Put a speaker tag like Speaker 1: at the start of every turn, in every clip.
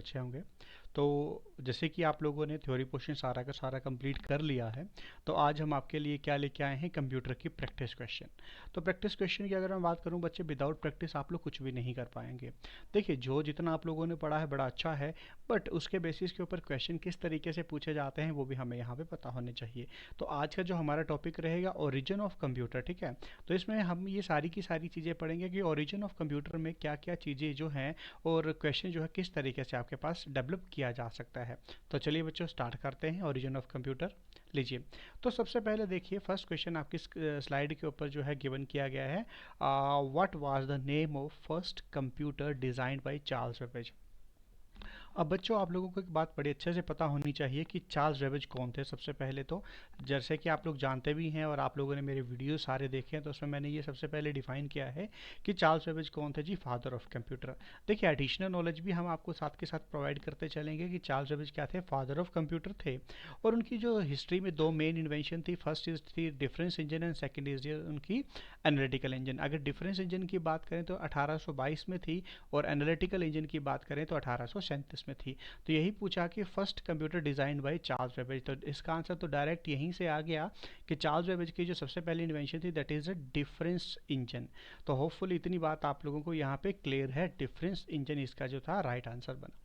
Speaker 1: अच्छे होंगे। तो जैसे कि आप लोगों ने थ्योरी पोर्शन सारा का सारा कंप्लीट कर लिया है, तो आज हम आपके लिए क्या लेके आए हैं, कंप्यूटर की प्रैक्टिस क्वेश्चन। तो प्रैक्टिस क्वेश्चन की अगर मैं बात करूं बच्चे, विदाउट प्रैक्टिस आप लोग कुछ भी नहीं कर पाएंगे। देखिए, जो जितना आप लोगों ने पढ़ा है बड़ा अच्छा है, बट उसके बेसिस के ऊपर क्वेश्चन किस तरीके से पूछे जाते हैं वो भी हमें यहाँ पे पता होने चाहिए। तो आज का जो हमारा टॉपिक रहेगा, ओरिजिन ऑफ कंप्यूटर, ठीक है। तो इसमें हम ये सारी की सारी चीज़ें पढ़ेंगे कि ओरिजिन ऑफ कंप्यूटर में क्या क्या चीज़ें जो हैं और क्वेश्चन जो है किस तरीके से आपके पास डेवलप किया जा सकता है। तो चलिए बच्चों, स्टार्ट करते हैं ओरिजिन ऑफ कंप्यूटर। लीजिए, तो सबसे पहले देखिए, फर्स्ट क्वेश्चन आपकी स्लाइड के ऊपर जो है गिवन किया गया है, what was the name of first computer designed by Charles Babbage. अब बच्चों, आप लोगों को एक बात बड़ी अच्छे से पता होनी चाहिए कि चार्ल्स बेबेज कौन थे। सबसे पहले तो जैसे कि आप लोग जानते भी हैं और आप लोगों ने मेरे वीडियो सारे देखे हैं, तो उसमें मैंने ये सबसे पहले डिफाइन किया है कि चार्ल्स बेबेज कौन थे जी, फादर ऑफ कंप्यूटर। देखिए, एडिशनल नॉलेज भी हम आपको साथ के साथ प्रोवाइड करते चलेंगे कि चार्ल्स बेबेज क्या थे, फादर ऑफ कंप्यूटर थे। और उनकी जो हिस्ट्री में दो मेन इन्वेंशन थी, फर्स्ट इज थी difference engine and second is उनकी एनालिटिकल इंजन। अगर डिफरेंस इंजन की बात करें तो 1822 में थी, और एनालिटिकल इंजन की बात करें तो 1837 में थी। तो यही पूछा कि first computer design by Charles Babbage, तो इसका आंसर तो डायरेक्ट यहीं से आ गया कि चार्ल्स बेबेज की जो सबसे पहली इन्वेंशन थी that is a difference engine. तो होपफुली इतनी बात आप लोगों को यहाँ पे क्लियर है, डिफरेंस इंजन इसका जो था राइट आंसर बना।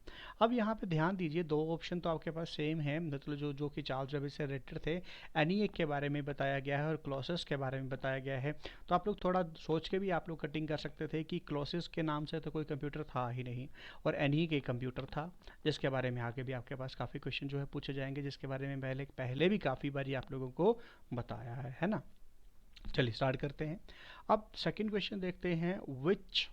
Speaker 1: अब यहाँ पे ध्यान दीजिए, दो ऑप्शन तो आपके पास सेम है, मतलब जो जो कि चार्ल्स बेबेज से रिलेटेड थे। एनीएक के बारे में बताया गया है और क्लॉसेस के बारे में बताया गया है। तो आप लोग थोड़ा सोच के भी आप लोग कटिंग कर सकते थे कि क्लॉसेस के नाम से तो कोई कंप्यूटर था ही नहीं, और एनीएक एक कंप्यूटर था, जिसके बारे में आगे भी आपके पास काफ़ी क्वेश्चन जो है पूछे जाएंगे, जिसके बारे में पहले पहले भी काफ़ी बार आप लोगों को बताया है ना। चलिए स्टार्ट करते हैं। अब सेकंड क्वेश्चन देखते हैं, which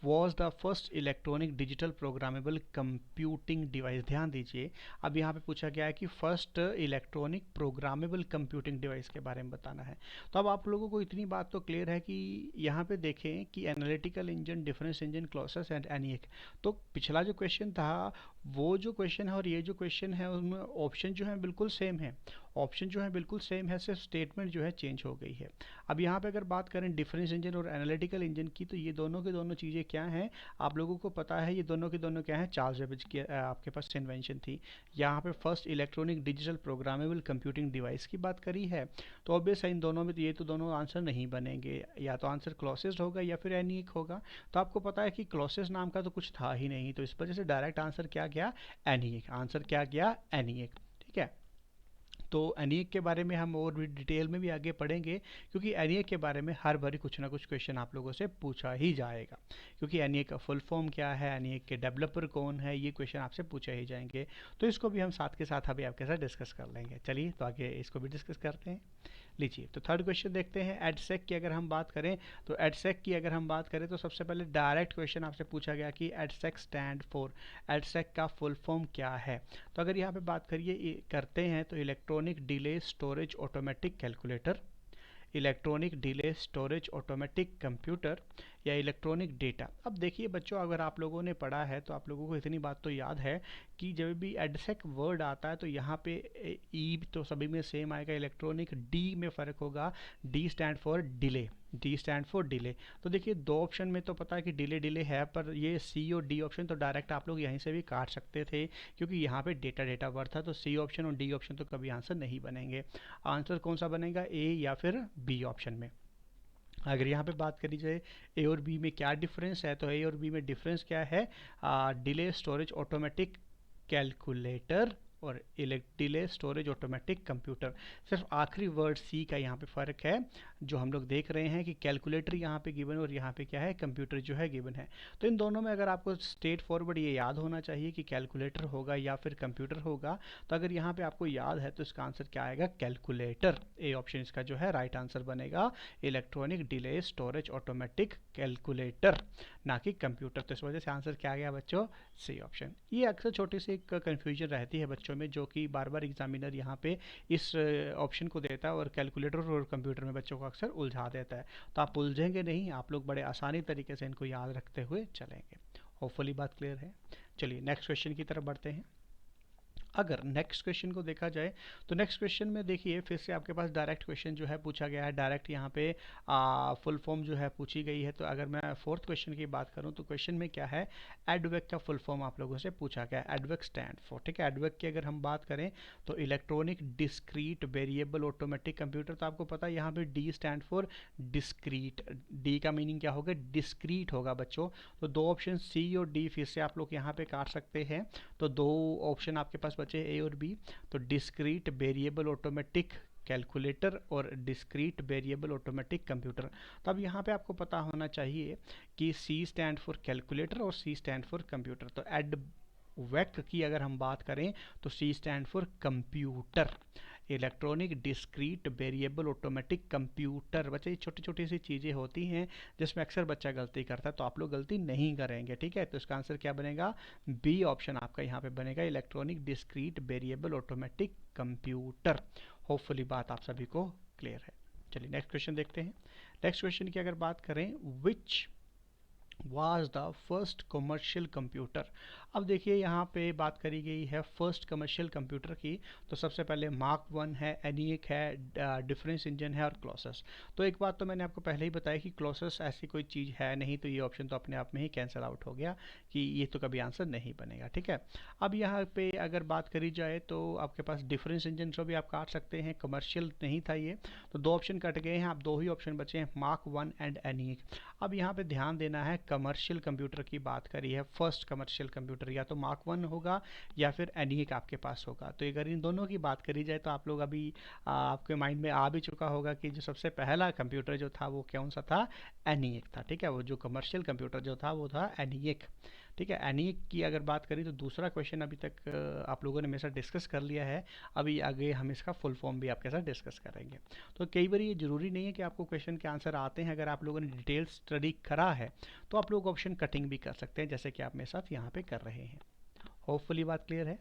Speaker 1: was the first electronic digital programmable computing device. ध्यान दीजिए, अब यहाँ पे पूछा गया है कि first electronic programmable computing device के बारे में बताना है। तो अब आप लोगों को इतनी बात तो क्लियर है कि यहाँ पे देखें कि analytical engine, difference engine, clauses and ENIAC. तो पिछला जो क्वेश्चन था, वो जो क्वेश्चन है और ये जो क्वेश्चन है, उसमें ऑप्शन जो है बिल्कुल सेम है। ऑप्शन जो है बिल्कुल सेम है, सिर्फ स्टेटमेंट जो है चेंज हो गई है। अब यहाँ पे अगर बात करें डिफरेंस इंजन और एनालिटिकल इंजन की, तो ये दोनों के दोनों चीज़ें क्या हैं, आप लोगों को पता है, ये दोनों के दोनों क्या हैं, चार्ल्स बेबेज की आपके पास इन्वेंशन थी। यहाँ पे first electronic digital programmable computing device की बात करी है, तो ऑब्वियस है इन दोनों में तो ये तो दोनों आंसर नहीं बनेंगे, या तो आंसर क्लॉसेस होगा या फिर एनीक होगा। तो आपको पता है कि क्लॉसेस नाम का तो कुछ था ही नहीं, तो इस वजह से डायरेक्ट आंसर क्या गया, एनीक। आंसर क्या गया, एनीक। ठीक है। तो एनीक के बारे में हम और भी डिटेल में भी आगे पढ़ेंगे, क्योंकि एनीक के बारे में हर बारी कुछ ना कुछ क्वेश्चन आप लोगों से पूछा ही जाएगा। क्योंकि एनीक का फुल फॉर्म क्या है, एनीक के डेवलपर कौन है, ये क्वेश्चन आपसे पूछे ही जाएंगे। तो इसको भी हम साथ के साथ अभी आपके साथ डिस्कस कर लेंगे। चलिए, तो आगे इसको भी डिस्कस करते हैं। लीजिए, तो थर्ड क्वेश्चन देखते हैं, एडसेक की अगर हम बात करें, तो एडसेक की अगर हम बात करें तो सबसे पहले डायरेक्ट क्वेश्चन आपसे पूछा गया कि एडसेक स्टैंड फॉर, एडसेक का फुल फॉर्म क्या है। तो अगर यहाँ पे बात करिए करते हैं तो electronic delay storage automatic calculator, electronic delay storage automatic computer, या इलेक्ट्रॉनिक डेटा। अब देखिए बच्चों, अगर आप लोगों ने पढ़ा है तो आप लोगों को इतनी बात तो याद है कि जब भी एडसेक वर्ड आता है तो यहाँ पे ई तो सभी में सेम आएगा, इलेक्ट्रॉनिक डी में फ़र्क होगा, D stand for delay, D stand for delay. तो देखिए, दो ऑप्शन में तो पता है कि डिले डिले है, पर ये सी और डी ऑप्शन तो डायरेक्ट आप लोग यहीं से भी काट सकते थे, क्योंकि यहाँ पे डेटा डेटा वर्ड था, तो सी ऑप्शन और डी ऑप्शन तो कभी आंसर नहीं बनेंगे। आंसर कौन सा बनेगा, ए या फिर बी ऑप्शन में। अगर यहाँ पे बात करी जाए ए और बी में क्या डिफरेंस है, तो ए और बी में डिफरेंस क्या है, डिले स्टोरेज ऑटोमेटिक कैलकुलेटर और डिले स्टोरेज ऑटोमेटिक कंप्यूटर। सिर्फ आखिरी वर्ड सी का यहाँ पे फ़र्क है, जो हम लोग देख रहे हैं कि कैलकुलेटर यहाँ पे गिवन और यहाँ पे क्या है, कंप्यूटर जो है गिवन है। तो इन दोनों में अगर आपको स्ट्रेट फॉरवर्ड ये याद होना चाहिए कि कैलकुलेटर होगा या फिर कंप्यूटर होगा, तो अगर यहाँ पे आपको याद है तो इसका आंसर क्या आएगा, कैलकुलेटर। ए ऑप्शन इसका जो है राइट आंसर बनेगा, electronic delay storage automatic calculator, ना कि कंप्यूटर। तो इस वजह से आंसर क्या गया बच्चों, सी ऑप्शन। ये अक्सर छोटी सी एक कन्फ्यूजन रहती है बच्चों में, जो कि बार बार एग्जामिनर यहाँ पे इस ऑप्शन को देता है और कैलकुलेटर और कंप्यूटर में बच्चों को अक्सर उलझा देता है। तो आप उलझेंगे नहीं, आप लोग बड़े आसानी तरीके से इनको याद रखते हुए चलेंगे। होपफुली बात क्लियर है। चलिए नेक्स्ट क्वेश्चन की तरफ बढ़ते हैं। अगर नेक्स्ट क्वेश्चन को देखा जाए तो नेक्स्ट क्वेश्चन में देखिए फिर से आपके पास डायरेक्ट क्वेश्चन जो है पूछा गया है, डायरेक्ट यहाँ पे फुल फॉर्म जो है पूछी गई है। तो अगर मैं फोर्थ क्वेश्चन की बात करूँ तो क्वेश्चन में क्या है, एडवेक का फुल फॉर्म आप लोगों से पूछा गया है। एडवेक स्टैंड फॉर, ठीक है, एडवेक की अगर हम बात करें तो electronic discrete variable automatic computer. तो आपको पता है यहाँ पे D stand for discrete, D का मीनिंग क्या होगा, डिस्क्रीट होगा बच्चों। तो दो ऑप्शन सी और डी फिर से आप लोग यहाँ पे काट सकते हैं। तो दो ऑप्शन आपके पास बचे ए और बी। तो डिस्क्रीट वेरिएबल ऑटोमेटिक कैलकुलेटर और डिस्क्रीट वेरिएबल ऑटोमेटिक कंप्यूटर। तो अब यहाँ पे आपको पता होना चाहिए कि सी स्टैंड फॉर कैलकुलेटर और सी स्टैंड फॉर कंप्यूटर। तो एड वैक की अगर हम बात करें तो C stand for computer, electronic discrete variable automatic computer. बच्चे छोटी छोटी सी चीज़ें होती हैं जिसमें अक्सर बच्चा गलती करता है, तो आप लोग गलती नहीं करेंगे, ठीक है। तो इसका आंसर क्या बनेगा, बी ऑप्शन आपका यहाँ पे बनेगा, electronic discrete variable automatic computer. Hopefully बात आप सभी को क्लियर है। चलिए नेक्स्ट क्वेश्चन देखते हैं। नेक्स्ट क्वेश्चन की अगर बात करें, which was the first commercial computer. अब देखिए यहाँ पे बात करी गई है फर्स्ट कमर्शियल कंप्यूटर की। तो सबसे पहले मार्क वन है, एनिक है, डिफरेंस इंजन है और क्लोसस। तो एक बात तो मैंने आपको पहले ही बताया कि क्लोसस ऐसी कोई चीज़ है नहीं, तो ये ऑप्शन तो अपने आप में ही कैंसिल आउट हो गया कि ये तो कभी आंसर नहीं बनेगा, ठीक है। अब यहाँ पे अगर बात करी जाए तो आपके पास डिफरेंस इंजन को भी आप काट सकते हैं, कमर्शियल नहीं था ये, तो दो ऑप्शन कट गए हैं, आप दो ही ऑप्शन बचे हैं, मार्क वन एंड एनिक। अब यहाँ पे ध्यान देना है, कमर्शियल कंप्यूटर की बात करी है, फर्स्ट कमर्शियल कंप्यूटर या तो मार्क वन होगा या फिर एनिक आपके पास होगा। तो अगर इन दोनों की बात करी जाए तो आप लोग अभी आपके माइंड में आ भी चुका होगा कि जो सबसे पहला कंप्यूटर जो था वो कौन सा था, एनिक था, ठीक है। वो जो कमर्शियल कंप्यूटर जो था वो था एनिक, ठीक है। एनिक की अगर बात करें तो दूसरा क्वेश्चन अभी तक आप लोगों ने मेरे साथ डिस्कस कर लिया है, अभी आगे हम इसका फुल फॉर्म भी आपके साथ डिस्कस करेंगे। तो कई बार ये जरूरी नहीं है कि आपको क्वेश्चन के आंसर आते हैं, अगर आप लोगों ने डिटेल स्टडी करा है तो आप लोग ऑप्शन कटिंग भी कर सकते हैं, जैसे कि आप मेरे साथ यहाँ पे कर रहे हैं। होपफुली बात क्लियर है।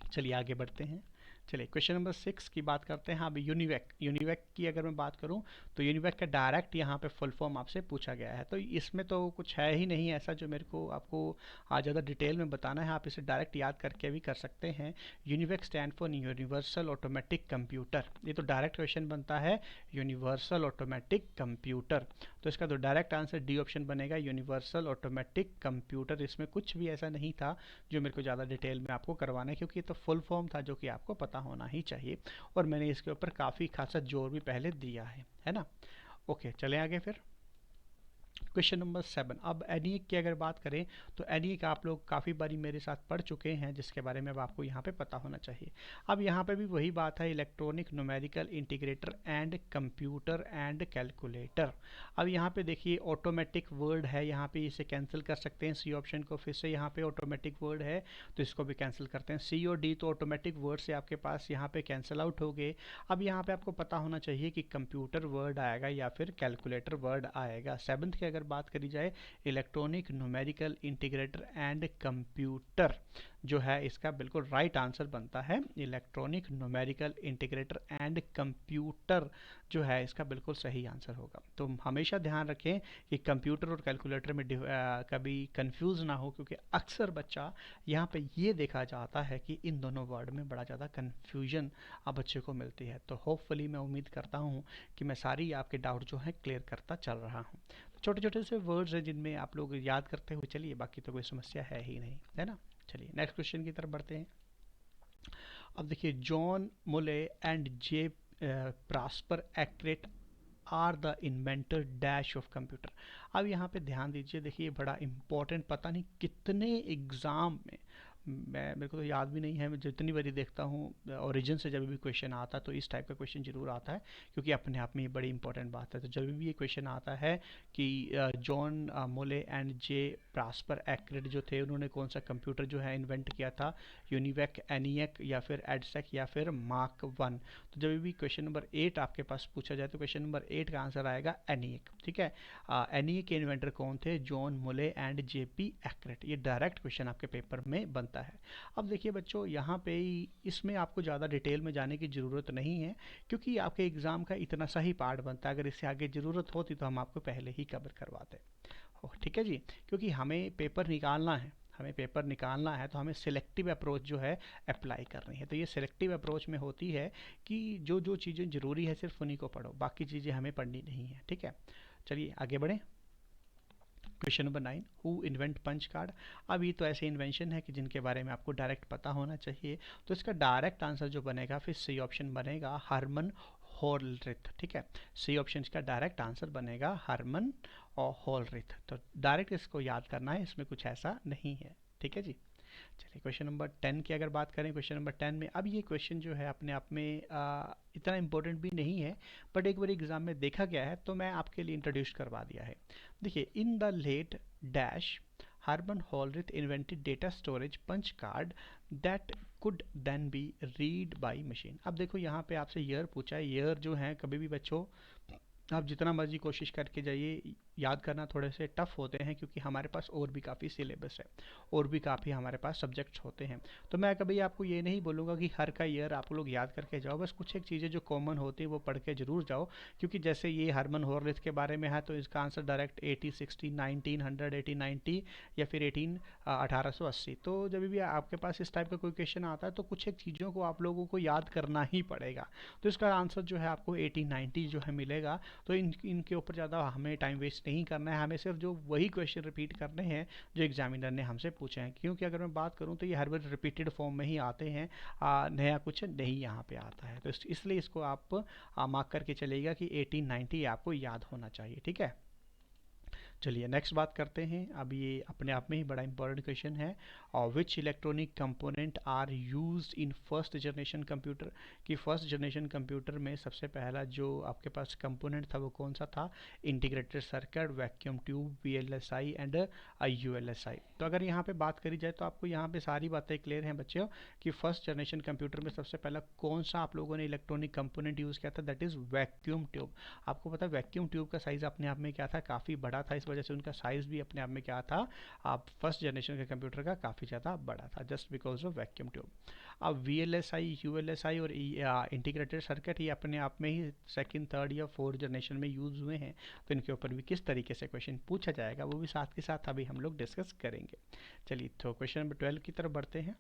Speaker 1: चलिए आगे बढ़ते हैं। चलिए क्वेश्चन नंबर 6 की बात करते हैं। अभी यूनिवैक, यूनिवैक की अगर मैं बात करूं तो यूनिवैक का डायरेक्ट यहाँ पे फुल फॉर्म आपसे पूछा गया है। तो इसमें तो कुछ है ही नहीं ऐसा जो मेरे को आपको आज ज़्यादा डिटेल में बताना है, आप इसे डायरेक्ट याद करके भी कर सकते हैं। UNIVAC stand for universal automatic computer, ये तो डायरेक्ट क्वेश्चन बनता है, यूनिवर्सल ऑटोमेटिक कंप्यूटर। तो इसका तो डायरेक्ट आंसर डी ऑप्शन बनेगा, यूनिवर्सल ऑटोमेटिक कंप्यूटर। इसमें कुछ भी ऐसा नहीं था जो मेरे को ज़्यादा डिटेल में आपको करवाना है, क्योंकि ये तो फुल फॉर्म था जो कि आपको पता होना ही चाहिए, और मैंने इसके ऊपर काफ़ी खासा जोर भी पहले दिया है ना। ओके चलें आगे फिर। Question number 7। अब एनिक की अगर बात करें तो एनिक आप लोग काफ़ी बारी मेरे साथ पढ़ चुके हैं, जिसके बारे में अब आपको यहाँ पे पता होना चाहिए। अब यहाँ पे भी वही बात है, electronic numerical integrator and computer and calculator. अब यहाँ पे देखिए ऑटोमेटिक वर्ड है, यहाँ पे इसे कैंसिल कर सकते हैं सी ऑप्शन को, फिर से यहाँ पे ऑटोमेटिक वर्ड है तो इसको भी कैंसिल करते हैं। सी और डी तो ऑटोमेटिक वर्ड से आपके पास यहाँ पे कैंसिल आउट हो गए। अब यहाँ पे आपको पता होना चाहिए कि कंप्यूटर वर्ड आएगा या फिर कैलकुलेटर वर्ड आएगा। सेवन्थ की अगर बात करी जाए, electronic numerical integrator and computer जो है इसका बिल्कुल राइट आंसर बनता है, electronic numerical integrator and computer जो है इसका बिल्कुल सही आंसर होगा। तो हमेशा ध्यान रखें कि कंप्यूटर और कैलकुलेटर में कभी कंफ्यूज ना हो, क्योंकि अक्सर बच्चा यहाँ पे ये देखा जाता है कि इन दोनों वर्ड में बड़ा ज़्यादा कन्फ्यूजन अब बच्चे को मिलती है। तो होपफुली मैं उम्मीद करता हूँ कि मैं सारी आपके डाउट जो है क्लियर करता चल रहा हूँ। छोटे छोटे से वर्ड्स हैं जिनमें आप लोग याद करते हुए चलिए, बाकी तो कोई समस्या है ही नहीं, है ना। चलिए नेक्स्ट क्वेश्चन की तरफ बढ़ते हैं। अब देखिए, John Mauchly and J Presper Eckert are the inventor dash of computer. अब यहाँ पे ध्यान दीजिए, देखिए बड़ा इंपॉर्टेंट, पता नहीं कितने एग्ज़ाम में, मेरे को तो याद भी नहीं है, मैं जितनी बारी देखता हूँ ओरिजिन से जब भी क्वेश्चन आता है तो इस टाइप का क्वेश्चन जरूर आता है, क्योंकि अपने आप में ये बड़ी इंपॉर्टेंट बात है। तो जब भी ये क्वेश्चन आता है कि जॉन मोले एंड जे प्रॉस्पर एक्रेट जो थे उन्होंने कौन सा कंप्यूटर जो है इन्वेंट किया था, यूनिवैक, एनियक या फिर एडसेक या फिर मार्क वन। तो जब भी क्वेश्चन नंबर 8 आपके पास पूछा जाए तो क्वेश्चन नंबर 8 का आंसर आएगा एनियक, ठीक है। एनियक के इन्वेंटर कौन थे, जॉन मुले एंड जेपी एक्रेट। ये डायरेक्ट क्वेश्चन आपके पेपर में बनता है। अब देखिए बच्चों, यहाँ पे इसमें आपको ज़्यादा डिटेल में जाने की ज़रूरत नहीं है, क्योंकि आपके एग्ज़ाम का इतना सा ही पार्ट बनता है। अगर इससे आगे ज़रूरत होती तो हम आपको पहले ही कवर करवाते, ठीक है जी, क्योंकि हमें पेपर निकालना है, हमें पेपर निकालना है तो हमें सिलेक्टिव अप्रोच जो है अप्लाई करनी है। तो ये सिलेक्टिव अप्रोच में होती है कि जो जो चीज़ें ज़रूरी है सिर्फ उन्हीं को पढ़ो, बाकी चीज़ें हमें पढ़नी नहीं है। ठीक है, चलिए आगे बढ़ें। Question number 9, who invent punch card. अब ये तो ऐसे इन्वेंशन है कि जिनके बारे में आपको डायरेक्ट पता होना चाहिए, तो इसका डायरेक्ट आंसर जो बनेगा फिर सी ऑप्शन बनेगा, हरमन होलरिथ। ठीक है, सी ऑप्शन का डायरेक्ट आंसर बनेगा हरमन और होलरिथ। तो डायरेक्ट इसको याद करना है, इसमें कुछ ऐसा नहीं है। ठीक है जी। चलिए क्वेश्चन नंबर 10 की अगर बात करें, क्वेश्चन नंबर 10 में अब ये क्वेश्चन जो है अपने आप में इतना इंपॉर्टेंट भी नहीं है, बट एक बार एग्जाम में देखा गया है तो मैं आपके लिए इंट्रोड्यूस करवा दिया है। देखिए, in the late dash Herman Hollerith invented data storage punch card that could then be read by machine. अब देखो यहाँ पे आपसे ईयर पूछा है, ईयर जो है कभी भी बच्चों आप जितना मर्जी कोशिश करके जाइए, याद करना थोड़े से टफ होते हैं क्योंकि हमारे पास और भी काफ़ी सिलेबस है और भी काफ़ी हमारे पास सब्जेक्ट्स होते हैं। तो मैं कभी आपको ये नहीं बोलूँगा कि हर का ईयर आप लोग याद करके जाओ, बस कुछ एक चीज़ें जो कॉमन होती हैं वो पढ़ के जरूर जाओ। क्योंकि जैसे ये हरमन होरलिथ के बारे में है तो इसका आंसर डायरेक्ट 80 60 1900 80 90 या फिर 1880। तो जब भी आपके पास इस टाइप का कोई क्वेश्चन आता है तो कुछ एक चीज़ों को आप लोगों को याद करना ही पड़ेगा। तो इसका आंसर जो है आपको 1890 जो है मिलेगा। तो इनके ऊपर ज़्यादा हमें टाइम वेस्ट नहीं करना है, हमें सिर्फ जो वही क्वेश्चन रिपीट करने हैं जो एग्जामिनर ने हमसे पूछे हैं। क्योंकि अगर मैं बात करूं तो ये हर बार रिपीटेड फॉर्म में ही आते हैं, नया कुछ नहीं यहाँ पे आता है। तो इसलिए इसको आप मार्क करके चलिएगा कि 1890 आपको याद होना चाहिए। ठीक है, चलिए नेक्स्ट बात करते हैं। अब ये अपने आप में ही बड़ा इंपॉर्टेंट क्वेश्चन है, और which electronic component are used in first generation computer. कि फर्स्ट जनरेशन कंप्यूटर में सबसे पहला जो आपके पास कंपोनेंट था वो कौन सा था? Integrated circuit, vacuum tube, VLSI and ULSI. तो अगर यहाँ पे बात करी जाए तो आपको यहाँ पे सारी बातें क्लियर हैं बच्चों कि फर्स्ट जनरेशन कंप्यूटर में सबसे पहला कौन सा आप लोगों ने इलेक्ट्रॉनिक कंपोनेंट यूज़ किया था? That is vacuum tube. आपको पता है वैक्यूम ट्यूब का साइज़ अपने आप में क्या था? काफ़ी बड़ा था, इस वजह से उनका साइज़ भी अपने आप में क्या था? आप फर्स्ट जनरेशन के कंप्यूटर का काफ़ी ज़्यादा बड़ा था, just because of vacuum tube. अब V L S I, U L S I और इंटीग्रेटेड सर्किट ये अपने आप में ही सेकंड, थर्ड या फोर्थ जनरेशन में यूज़ हुए हैं। तो इनके ऊपर भी किस तरीके से क्वेश्चन पूछा जाएगा वो भी साथ के साथ अभी हम लोग डिस्कस करेंगे। चलिए तो क्वेश्चन नंबर 12 की तरफ बढ़ते हैं।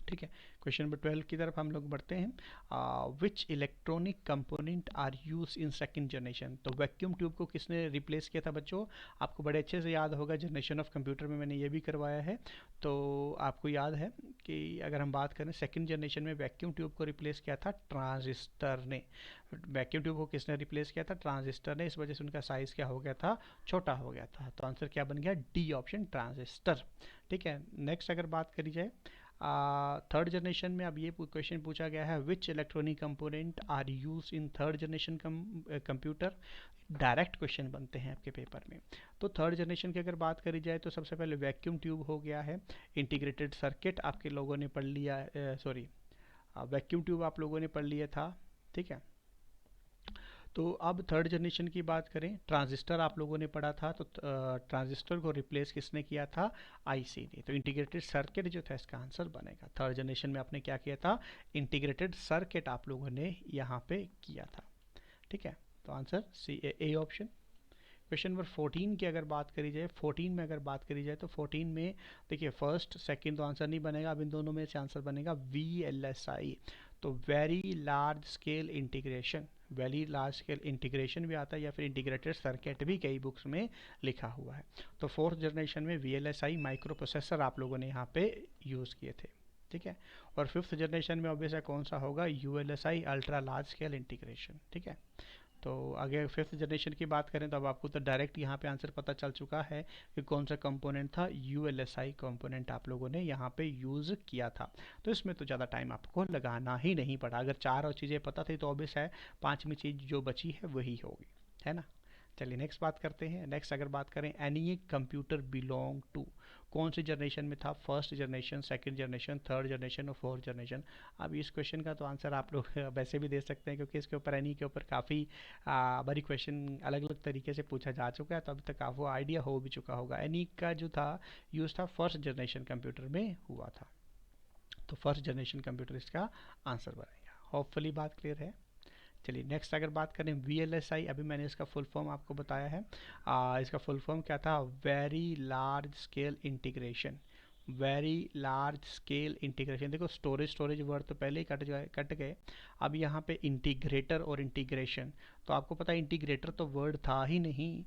Speaker 1: ठीक है, क्वेश्चन नंबर 12 की तरफ हम लोग बढ़ते हैं। Which electronic component are use in second generation. तो वैक्यूम ट्यूब को किसने रिप्लेस किया था बच्चों? आपको बड़े अच्छे से याद होगा, जनरेशन ऑफ कंप्यूटर में मैंने ये भी करवाया है। तो आपको याद है कि अगर हम बात करें सेकंड जनरेशन में वैक्यूम ट्यूब को रिप्लेस किया था ट्रांजिस्टर ने। वैक्यूम ट्यूब को किसने रिप्लेस किया था? ट्रांजिस्टर ने। इस वजह से उनका साइज़ क्या हो गया था? छोटा हो गया था। तो आंसर क्या बन गया? D option, transistor. ठीक है, नेक्स्ट अगर बात करी जाए थर्ड जनरेशन में, अब ये क्वेश्चन पूछा गया है which electronic component are use in third generation computer. Direct question बनते हैं आपके पेपर में। तो थर्ड जनरेशन की अगर बात करी जाए तो सबसे पहले वैक्यूम ट्यूब हो गया है, इंटीग्रेटेड सर्किट आपके लोगों ने पढ़ लिया, सॉरी वैक्यूम ट्यूब आप लोगों ने पढ़ लिया था। ठीक है, तो अब थर्ड जनरेशन की बात करें, ट्रांजिस्टर आप लोगों ने पढ़ा था। तो ट्रांजिस्टर को रिप्लेस किसने किया था? आईसी ने। तो इंटीग्रेटेड सर्किट जो था इसका आंसर बनेगा। थर्ड जनरेशन में आपने क्या किया था? इंटीग्रेटेड सर्किट आप लोगों ने यहाँ पे किया था। ठीक है, तो answer C, A option. Question number 14 की अगर बात करी जाए, 14 में अगर बात करी जाए तो 14 में देखिए फर्स्ट सेकंड तो आंसर नहीं बनेगा, अब इन दोनों में से आंसर बनेगा वी एल एस आई। तो very large scale integration, very large scale integration भी आता है या फिर इंटीग्रेटेड सर्किट भी कई बुक्स में लिखा हुआ है। तो फोर्थ जनरेशन में we L S I micro processor आप लोगों ने यहाँ पे यूज़ किए थे। ठीक है, और फिफ्थ जनरेशन में ऑब्वियसली कौन सा होगा? You L S I, ultra large scale integration. ठीक है, तो आगे फिफ्थ जनरेशन की बात करें तो अब आपको तो डायरेक्ट यहाँ पे आंसर पता चल चुका है कि कौन सा कंपोनेंट था? You L S I component आप लोगों ने यहाँ पे यूज़ किया था। तो इसमें तो ज़्यादा टाइम आपको लगाना ही नहीं पड़ा। अगर चार और चीज़ें पता थी तो ऑब्वियस है पांचवी चीज़ जो बची है वही होगी, है ना। चलिए नेक्स्ट बात करते हैं। नेक्स्ट अगर बात करें, एनी कंप्यूटर बिलोंग टू, कौन सी जनरेशन में था? First generation, second generation, third generation और फोर्थ जनरेशन। अब इस क्वेश्चन का तो आंसर आप लोग वैसे भी दे सकते हैं क्योंकि इसके ऊपर एनी के ऊपर काफ़ी बड़ी क्वेश्चन अलग अलग तरीके से पूछा जा चुका है, तो अभी तक आपको आइडिया हो भी चुका होगा। एनी का जो था यूज़ था फर्स्ट जनरेशन कंप्यूटर में हुआ था। तो फर्स्ट जनरेशन कंप्यूटर इसका आंसर बनेगा। होपफुली बात क्लियर है। चलिए नेक्स्ट अगर बात करें वी एल एस आई, अभी मैंने इसका फुल फॉर्म आपको बताया है। इसका फुल फॉर्म क्या था? Very large scale integration. Very large scale integration. देखो स्टोरेज स्टोरेज वर्ड तो पहले ही कट गए। अब यहाँ पे इंटीग्रेटर और इंटीग्रेशन, तो आपको पता है इंटीग्रेटर तो वर्ड था ही नहीं,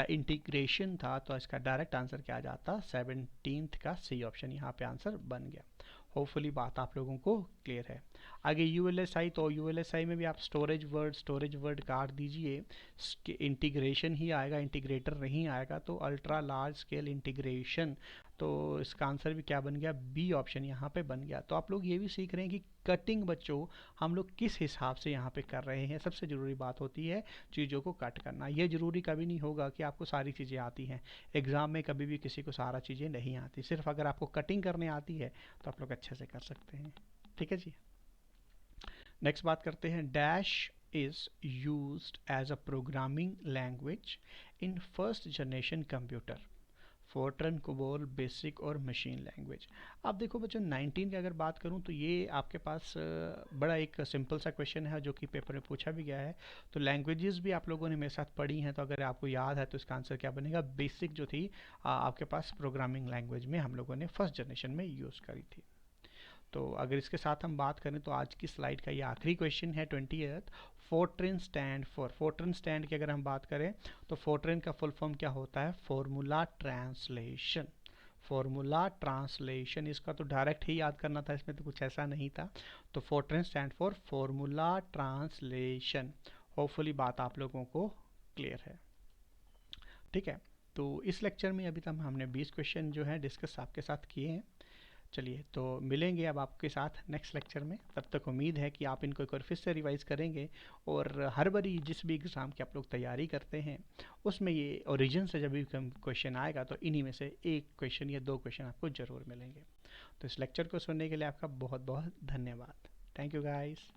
Speaker 1: इंटीग्रेशन था, तो इसका डायरेक्ट आंसर क्या आ जाता, 17th का सी ऑप्शन यहाँ पे आंसर बन गया। होपफुली बात आप लोगों को क्लियर है। आगे यूएलएसआई, तो यूएलएसआई में भी आप स्टोरेज वर्ड काट दीजिए, इंटीग्रेशन ही आएगा, इंटीग्रेटर नहीं आएगा, तो अल्ट्रा लार्ज स्केल इंटीग्रेशन, तो इसका आंसर भी क्या बन गया, बी ऑप्शन यहाँ पे बन गया। तो आप लोग ये भी सीख रहे हैं कि कटिंग बच्चों हम लोग किस हिसाब से यहाँ पे कर रहे हैं। सबसे ज़रूरी बात होती है चीज़ों को कट करना। ये ज़रूरी कभी नहीं होगा कि आपको सारी चीज़ें आती हैं। एग्ज़ाम में कभी भी किसी को सारा चीज़ें नहीं आती, सिर्फ अगर आपको कटिंग करने आती है तो आप लोग अच्छे से कर सकते हैं। ठीक है जी। नेक्स्ट बात करते हैं, dash is used as a programming language in first generation computer, Fortran, COBOL, BASIC और मशीन लैंग्वेज। अब देखो बच्चों 19 की अगर बात करूं तो ये आपके पास बड़ा एक सिंपल सा क्वेश्चन है जो कि पेपर में पूछा भी गया है। तो लैंग्वेजेस भी आप लोगों ने मेरे साथ पढ़ी हैं, तो अगर आपको याद है तो इसका आंसर क्या बनेगा, बेसिक जो थी आपके पास प्रोग्रामिंग लैंग्वेज में हम लोगों ने फर्स्ट जनरेशन में यूज़ करी थी। तो अगर इसके साथ हम बात करें तो आज की स्लाइड का ये आखिरी क्वेश्चन है 20th। Fortran stand for, Fortran stand की अगर हम बात करें तो फोर्ट्रेन का फुल फॉर्म क्या होता है, फॉर्मूला ट्रांसलेशन। फॉर्मूला ट्रांसलेशन, इसका तो डायरेक्ट ही याद करना था, इसमें तो कुछ ऐसा नहीं था। तो Fortran stand for formula translation. Hopefully बात आप लोगों को क्लियर है। ठीक है, तो इस लेक्चर में अभी तक हमने 20 क्वेश्चन जो है डिस्कस आपके साथ किए हैं। चलिए, तो मिलेंगे अब आपके साथ नेक्स्ट लेक्चर में। तब तक उम्मीद है कि आप इनको एक बार फिर से रिवाइज करेंगे, और हर बारी जिस भी एग्ज़ाम की आप लोग तैयारी करते हैं उसमें ये ओरिजिन से जब भी क्वेश्चन आएगा तो इन्हीं में से एक क्वेश्चन या दो क्वेश्चन आपको ज़रूर मिलेंगे। तो इस लेक्चर को सुनने के लिए आपका बहुत बहुत धन्यवाद। Thank you guys.